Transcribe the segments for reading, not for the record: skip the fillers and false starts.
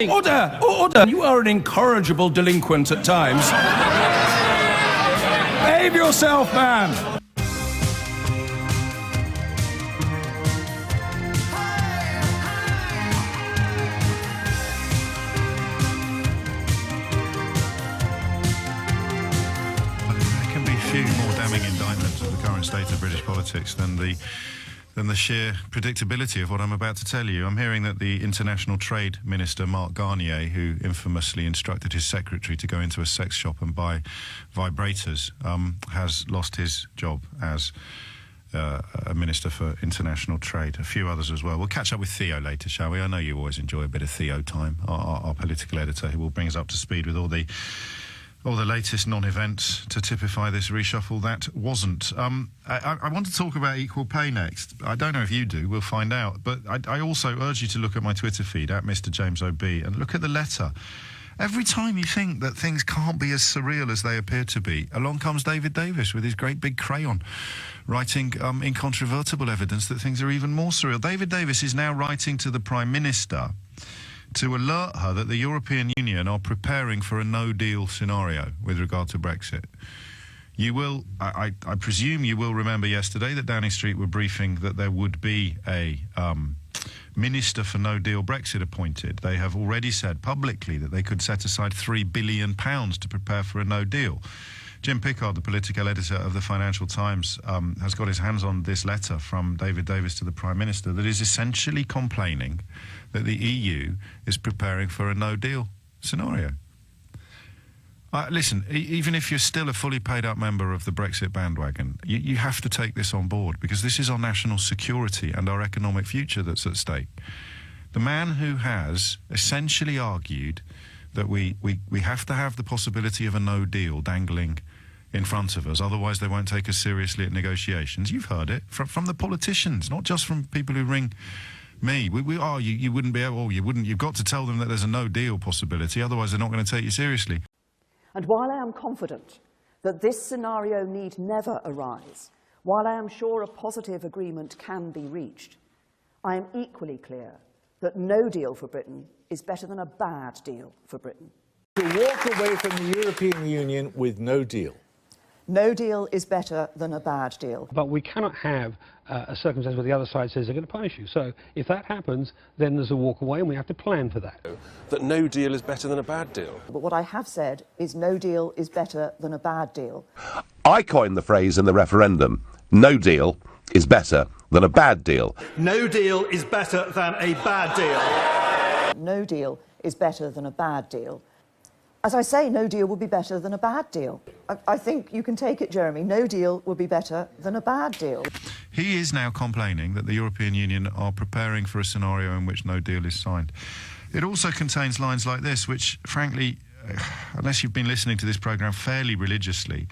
Order! Order! You are an incorrigible delinquent at times. Behave yourself, man! There can be few more damning indictments of the current state of British politics than the sheer predictability of what I'm about to tell you. I'm hearing that the International Trade Minister, Mark Garnier, who infamously instructed his secretary to go into a sex shop and buy vibrators, has lost his job as a Minister for International Trade. A few others as well. We'll catch up with Theo later, shall we? I know you always enjoy a bit of Theo time, our political editor, who will bring us up to speed with all the latest non-events to typify this reshuffle that wasn't. I want to talk about equal pay next. I don't know if you do, we'll find out. But I also urge you to look at my Twitter feed, at Mr. James OB, and look at the letter. Every time you think that things can't be as surreal as they appear to be, along comes David Davis with his great big crayon, writing incontrovertible evidence that things are even more surreal. David Davis is now writing to the Prime Minister to alert her that the European Union are preparing for a no-deal scenario with regard to Brexit. You will, I presume you will remember yesterday that Downing Street were briefing that there would be a Minister for No-Deal Brexit appointed. They have already said publicly that they could set aside £3 billion to prepare for a no-deal. Jim Pickard, the political editor of the Financial Times, has got his hands on this letter from David Davis to the Prime Minister that is essentially complaining that the EU is preparing for a no-deal scenario. Listen, even if you're still a fully paid-up member of the Brexit bandwagon, you have to take this on board, because this is our national security and our economic future that's at stake. The man who has essentially argued that we have to have the possibility of a no-deal dangling in front of us, otherwise they won't take us seriously at negotiations. You've heard it from the politicians, not just from people who ring me. You wouldn't be able, you've got to tell them that there's a no-deal possibility, otherwise they're not going to take you seriously. And while I am confident that this scenario need never arise, while I am sure a positive agreement can be reached, I am equally clear that no deal for Britain is better than a bad deal for Britain. To walk away from the European Union with no deal. No deal is better than a bad deal. But we cannot have a circumstance where the other side says they're going to punish you. So if that happens, then there's a walk away, and we have to plan for that. That no deal is better than a bad deal. But what I have said is no deal is better than a bad deal. I coined the phrase in the referendum, no deal is better than a bad deal. No deal is better than a bad deal. No deal is better than a bad deal. As I say, no deal would be better than a bad deal. I think you can take it, Jeremy. No deal would be better than a bad deal. He is now complaining that the European Union are preparing for a scenario in which no deal is signed. It also contains lines like this, which, frankly, unless you've been listening to this programme fairly religiously,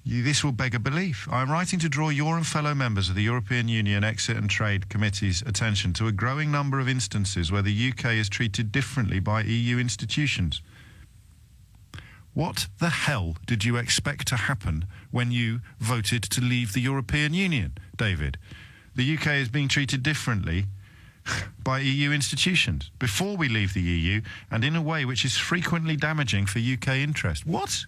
this will beg a belief. I am writing to draw your and fellow members of the European Union Exit and Trade Committee's attention to a growing number of instances where the UK is treated differently by EU institutions. What the hell did you expect to happen when you voted to leave the European Union, David? The UK is being treated differently by EU institutions before we leave the EU, and in a way which is frequently damaging for UK interest. What?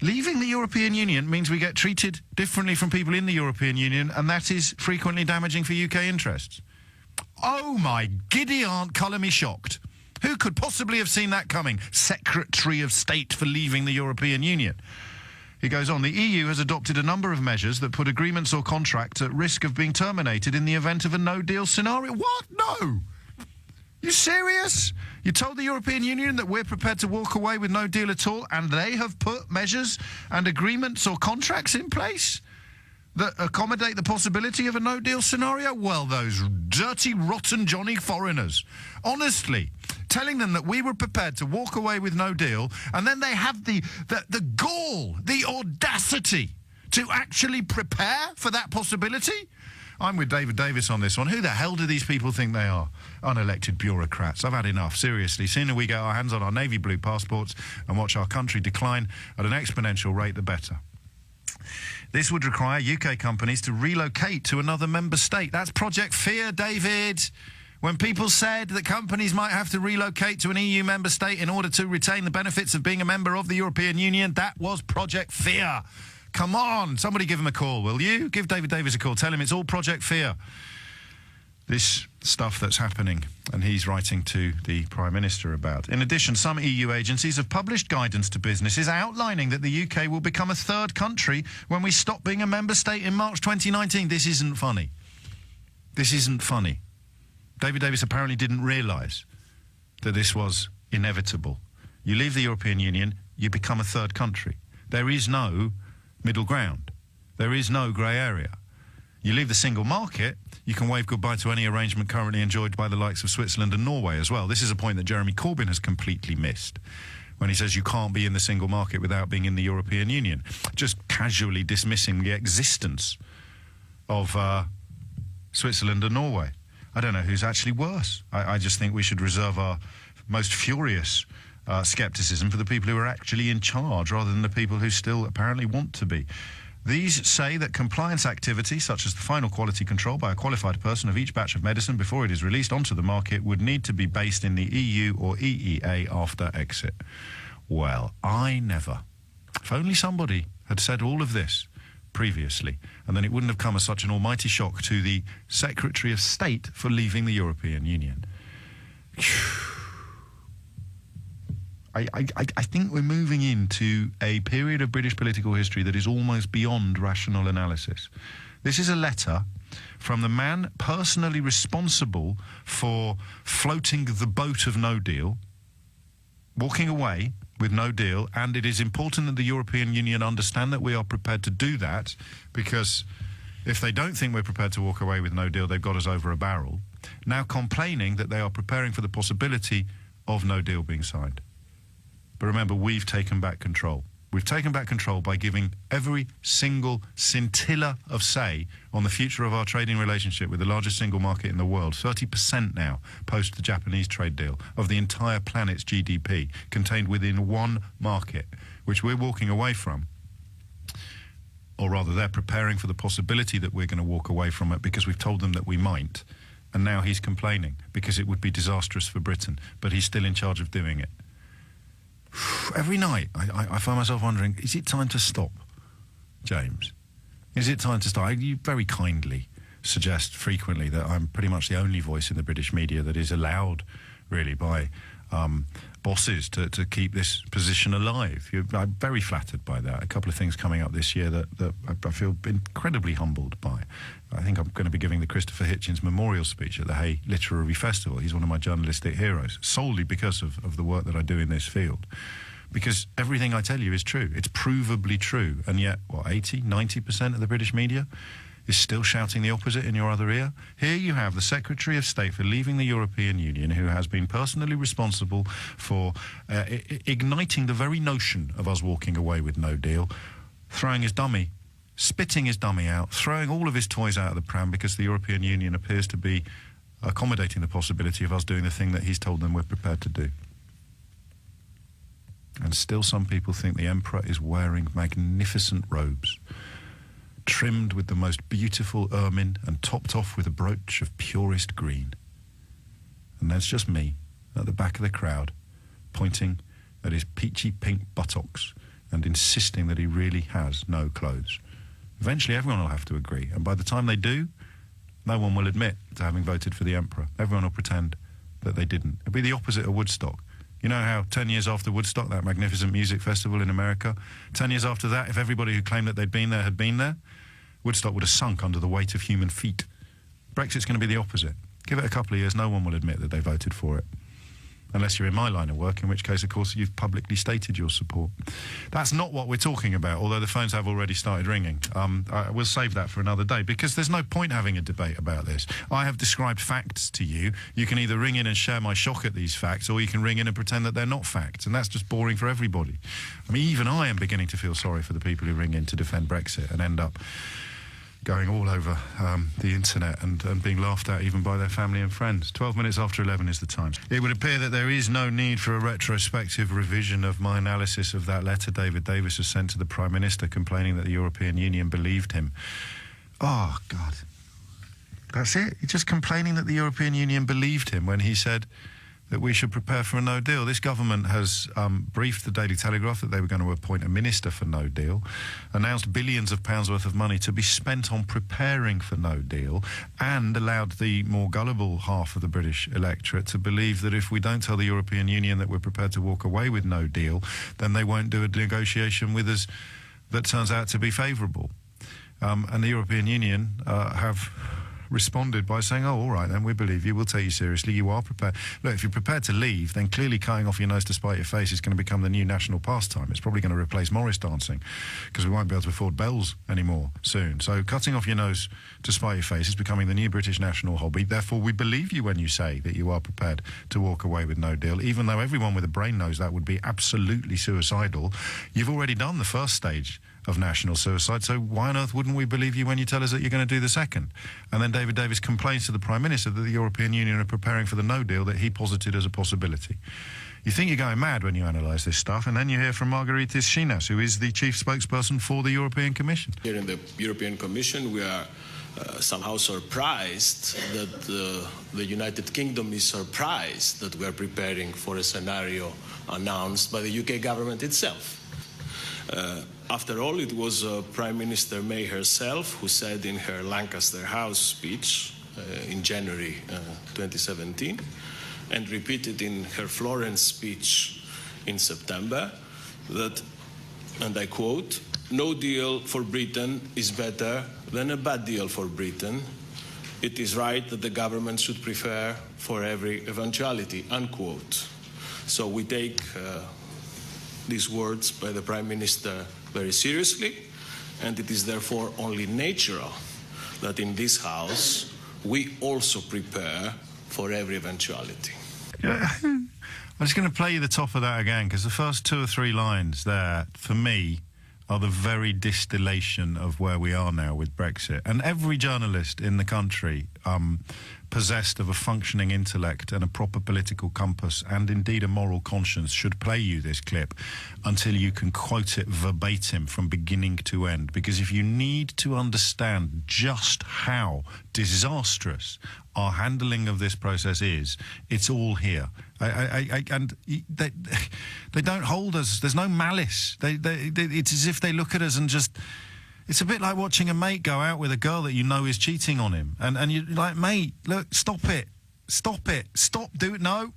Leaving the European Union means we get treated differently from people in the European Union, and that is frequently damaging for UK interests. Oh my giddy aunt, colour me shocked. Who could possibly have seen that coming? Secretary of State for leaving the European Union. He goes on, the EU has adopted a number of measures that put agreements or contracts at risk of being terminated in the event of a no-deal scenario. What? No! You serious? You told the European Union that we're prepared to walk away with no deal at all, and they have put measures and agreements or contracts in place that accommodate the possibility of a no-deal scenario? Well, those dirty, rotten Johnny foreigners. Honestly, telling them that we were prepared to walk away with no deal, and then they have the gall, the audacity to actually prepare for that possibility? I'm with David Davis on this one. Who the hell do these people think they are? Unelected bureaucrats. I've had enough, seriously. Sooner we get our hands on our navy blue passports and watch our country decline at an exponential rate, the better. This would require UK companies to relocate to another member state. That's Project Fear, David. When people said that companies might have to relocate to an EU member state in order to retain the benefits of being a member of the European Union, that was Project Fear. Come on, somebody give him a call, will you? Give David Davis a call. Tell him it's all Project Fear. This stuff that's happening, and he's writing to the Prime Minister about. In addition, some EU agencies have published guidance to businesses outlining that the UK will become a third country when we stop being a member state in March 2019. This isn't funny. This isn't funny. David Davis apparently didn't realise that this was inevitable. You leave the European Union, you become a third country. There is no middle ground. There is no grey area. You leave the single market, you can wave goodbye to any arrangement currently enjoyed by the likes of Switzerland and Norway as well. This is a point that Jeremy Corbyn has completely missed when he says you can't be in the single market without being in the European Union. Just casually dismissing the existence of Switzerland and Norway. I don't know who's actually worse. I just think we should reserve our most furious scepticism for the people who are actually in charge rather than the people who still apparently want to be. These say that compliance activity, such as the final quality control by a qualified person of each batch of medicine before it is released onto the market, would need to be based in the EU or EEA after exit. Well, I never. If only somebody had said all of this previously, and then it wouldn't have come as such an almighty shock to the Secretary of State for leaving the European Union. I think we're moving into a period of British political history that is almost beyond rational analysis. This is a letter from the man personally responsible for floating the boat of no deal, walking away with no deal, and it is important that the European Union understand that we are prepared to do that, because if they don't think we're prepared to walk away with no deal, they've got us over a barrel, now complaining that they are preparing for the possibility of no deal being signed. But remember, we've taken back control. We've taken back control by giving every single scintilla of say on the future of our trading relationship with the largest single market in the world, 30% now, post the Japanese trade deal, of the entire planet's GDP, contained within one market, which we're walking away from. Or rather, they're preparing for the possibility that we're going to walk away from it because we've told them that we might. And now he's complaining because it would be disastrous for Britain, but he's still in charge of doing it. Every night I find myself wondering, is it time to stop, James? Is it time to stop? You very kindly suggest frequently that I'm pretty much the only voice in the British media that is allowed, really, by bosses to keep this position alive. I'm very flattered by that. A couple of things coming up this year that I feel incredibly humbled by. I think I'm going to be giving the Christopher Hitchens Memorial Speech at the Hay Literary Festival. He's one of my journalistic heroes, solely because of the work that I do in this field. Because everything I tell you is true. It's provably true. And yet, 80, 90% of the British media is still shouting the opposite in your other ear. Here you have the Secretary of State for leaving the European Union, who has been personally responsible for igniting the very notion of us walking away with no deal, throwing his dummy, spitting his dummy out, throwing all of his toys out of the pram because the European Union appears to be accommodating the possibility of us doing the thing that he's told them we're prepared to do. And still some people think the Emperor is wearing magnificent robes, trimmed with the most beautiful ermine and topped off with a brooch of purest green. And there's just me at the back of the crowd, pointing at his peachy pink buttocks and insisting that he really has no clothes. Eventually everyone will have to agree, and by the time they do, no one will admit to having voted for the Emperor. Everyone will pretend that they didn't. It'll be the opposite of Woodstock. You know how 10 years after Woodstock, that magnificent music festival in America, 10 years after that, if everybody who claimed that they'd been there had been there, Woodstock would have sunk under the weight of human feet. Brexit's going to be the opposite. Give it a couple of years, no one will admit that they voted for it. Unless you're in my line of work, in which case, of course, you've publicly stated your support. That's not what we're talking about, although the phones have already started ringing. We'll save that for another day, because there's no point having a debate about this. I have described facts to you. You can either ring in and share my shock at these facts, or you can ring in and pretend that they're not facts, and that's just boring for everybody. I mean, even I am beginning to feel sorry for the people who ring in to defend Brexit and end up going all over the internet and being laughed at even by their family and friends. 12 minutes after 11 is the time. It would appear that there is no need for a retrospective revision of my analysis of that letter David Davis has sent to the Prime Minister complaining that the European Union believed him. Oh, God. That's it. He's just complaining that the European Union believed him when he said that we should prepare for a no deal. This government has briefed the Daily Telegraph that they were going to appoint a minister for no deal, announced billions of pounds worth of money to be spent on preparing for no deal, and allowed the more gullible half of the British electorate to believe that if we don't tell the European Union that we're prepared to walk away with no deal, then they won't do a negotiation with us that turns out to be favourable. And the European Union have responded by saying, oh, all right, then we believe you, we'll take you seriously, you are prepared. Look, if you're prepared to leave, then clearly cutting off your nose to spite your face is going to become the new national pastime. It's probably going to replace Morris dancing, because we won't be able to afford bells anymore soon. So cutting off your nose to spite your face is becoming the new British national hobby. Therefore, we believe you when you say that you are prepared to walk away with no deal, even though everyone with a brain knows that would be absolutely suicidal. You've already done the first stage of national suicide, so why on earth wouldn't we believe you when you tell us that you're going to do the second? And then David Davis complains to the Prime Minister that the European Union are preparing for the no deal that he posited as a possibility. You think you're going mad when you analyse this stuff, and then you hear from Margaritis Schinas, who is the chief spokesperson for the European Commission. Here in the European Commission, we are somehow surprised that the United Kingdom is surprised that we are preparing for a scenario announced by the UK government itself. After all, it was Prime Minister May herself who said in her Lancaster House speech in January 2017, and repeated in her Florence speech in September, that, and I quote, "No deal for Britain is better than a bad deal for Britain. It is right that the government should prepare for every eventuality," unquote. So we take these words by the Prime Minister very seriously, and it is therefore only natural that in this House we also prepare for every eventuality. I'm just going to play you the top of that again, because the first 2 or 3 lines there, for me, are the very distillation of where we are now with Brexit. And every journalist in the country, possessed of a functioning intellect and a proper political compass, and indeed a moral conscience, should play you this clip until you can quote it verbatim from beginning to end. Because if you need to understand just how disastrous our handling of this process is, it's all here. And they don't hold us. There's no malice. It's as if they look at us and just... It's a bit like watching a mate go out with a girl that you know is cheating on him. And you're like, mate, look, stop it. Stop it. Stop. Do it. No,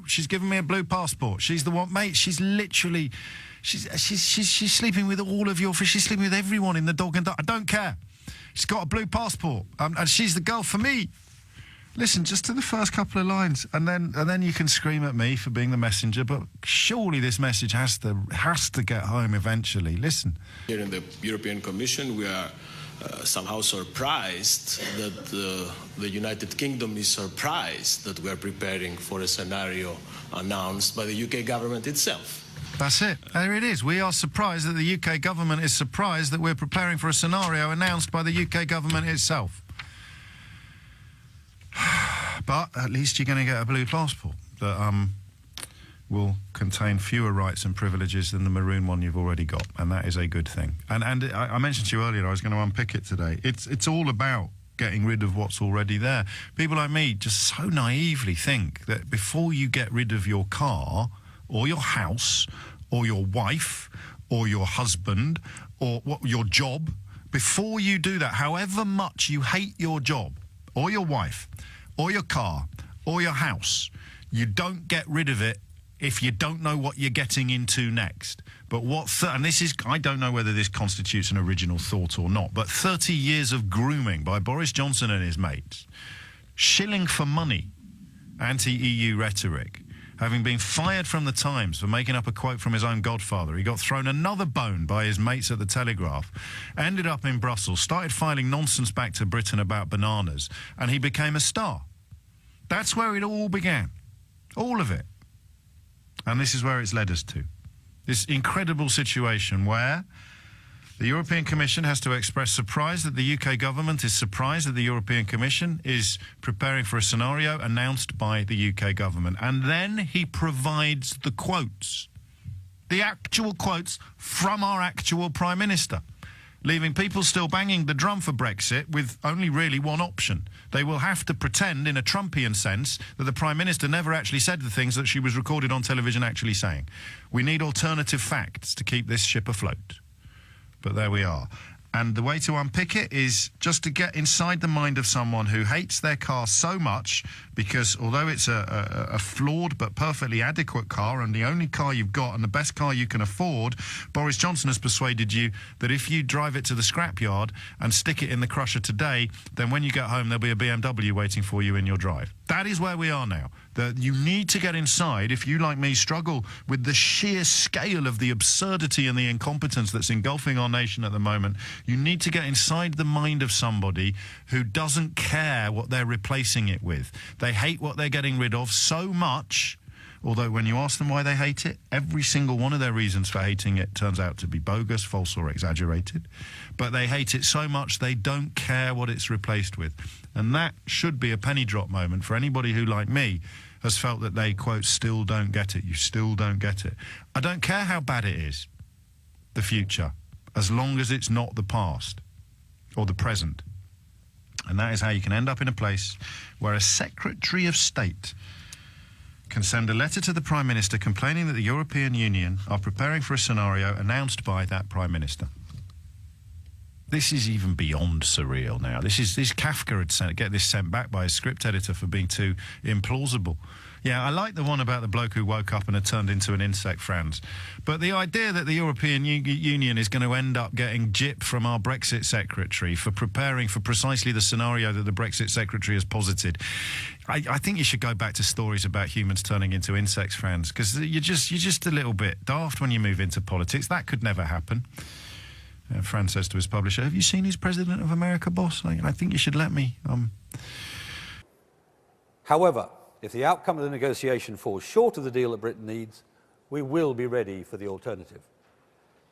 she's given me a blue passport. She's the one. Mate, she's literally... She's sleeping with all of your... She's sleeping with everyone in the dog and duck. I don't care. She's got a blue passport. And she's the girl for me. Listen, just to the first couple of lines, and then you can scream at me for being the messenger, but surely this message has to get home eventually. Listen. Here in the European Commission, we are somehow surprised that the United Kingdom is surprised that we are preparing for a scenario announced by the UK government itself. That's it. There it is. We are surprised that the UK government is surprised that we're preparing for a scenario announced by the UK government itself. But at least you're going to get a blue passport that will contain fewer rights and privileges than the maroon one you've already got, and that is a good thing. And I mentioned to you earlier, I was going to unpick it today. It's all about getting rid of what's already there. People like me just so naively think that before you get rid of your car or your house or your wife or your husband or your job, before you do that, however much you hate your job or your wife, or your car, or your house, you don't get rid of it if you don't know what you're getting into next. But and this is, I don't know whether this constitutes an original thought or not, but 30 years of grooming by Boris Johnson and his mates, shilling for money, anti-EU rhetoric, having been fired from the Times for making up a quote from his own godfather. He got thrown another bone by his mates at the Telegraph, ended up in Brussels, started filing nonsense back to Britain about bananas, and he became a star. That's where it all began. All of it. And this is where it's led us to. This incredible situation where the European Commission has to express surprise that the UK government is surprised that the European Commission is preparing for a scenario announced by the UK government. And then he provides the quotes, the actual quotes from our actual Prime Minister, leaving people still banging the drum for Brexit with only really one option, They will have to pretend, in a Trumpian sense, that the Prime Minister never actually said the things that she was recorded on television actually saying. We need alternative facts to keep this ship afloat. But there we are. And the way to unpick it is just to get inside the mind of someone who hates their car so much because although it's a flawed but perfectly adequate car and the only car you've got and the best car you can afford, Boris Johnson has persuaded you that if you drive it to the scrapyard and stick it in the crusher today, then when you get home there'll be a BMW waiting for you in your drive. That is where we are now. That you need to get inside, if you, like me, struggle with the sheer scale of the absurdity and the incompetence that's engulfing our nation at the moment, you need to get inside the mind of somebody who doesn't care what they're replacing it with. They hate what they're getting rid of so much, although when you ask them why they hate it, every single one of their reasons for hating it turns out to be bogus, false or exaggerated. But they hate it so much they don't care what it's replaced with. And that should be a penny drop moment for anybody who, like me, has felt that they, quote, still don't get it. You still don't get it. I don't care how bad it is, the future, as long as it's not the past or the present. And that is how you can end up in a place where a Secretary of State can send a letter to the Prime Minister complaining that the European Union are preparing for a scenario announced by that Prime Minister. This is even beyond surreal now. This Kafka had get this sent back by his script editor for being too implausible. Yeah, I like the one about the bloke who woke up and had turned into an insect, Franz. But the idea that the European Union is going to end up getting gyp from our Brexit secretary for preparing for precisely the scenario that the Brexit secretary has posited, I think you should go back to stories about humans turning into insects, Franz, because you're just a little bit daft when you move into politics. That could never happen. Franz says to his publisher, have you seen his President of America, boss? I think you should let me. However, if the outcome of the negotiation falls short of the deal that Britain needs, we will be ready for the alternative.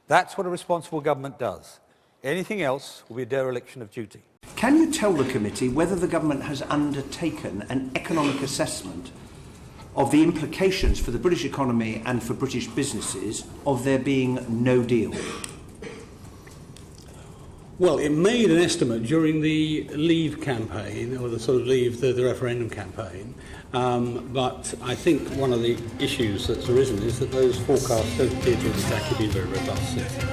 That's what a responsible government does. Anything else will be a dereliction of duty. Can you tell the committee whether the government has undertaken an economic assessment of the implications for the British economy and for British businesses of there being no deal? Well, it made an estimate during the Leave campaign, or the sort of Leave, the referendum campaign, but I think one of the issues that's arisen is that those forecasts don't appear to have exactly been very robust since then.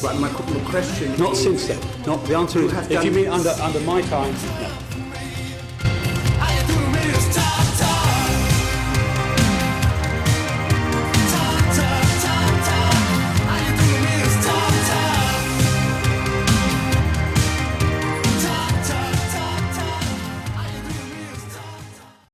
Right, my question Not since then. Not the answer is, if you mean under my time, no.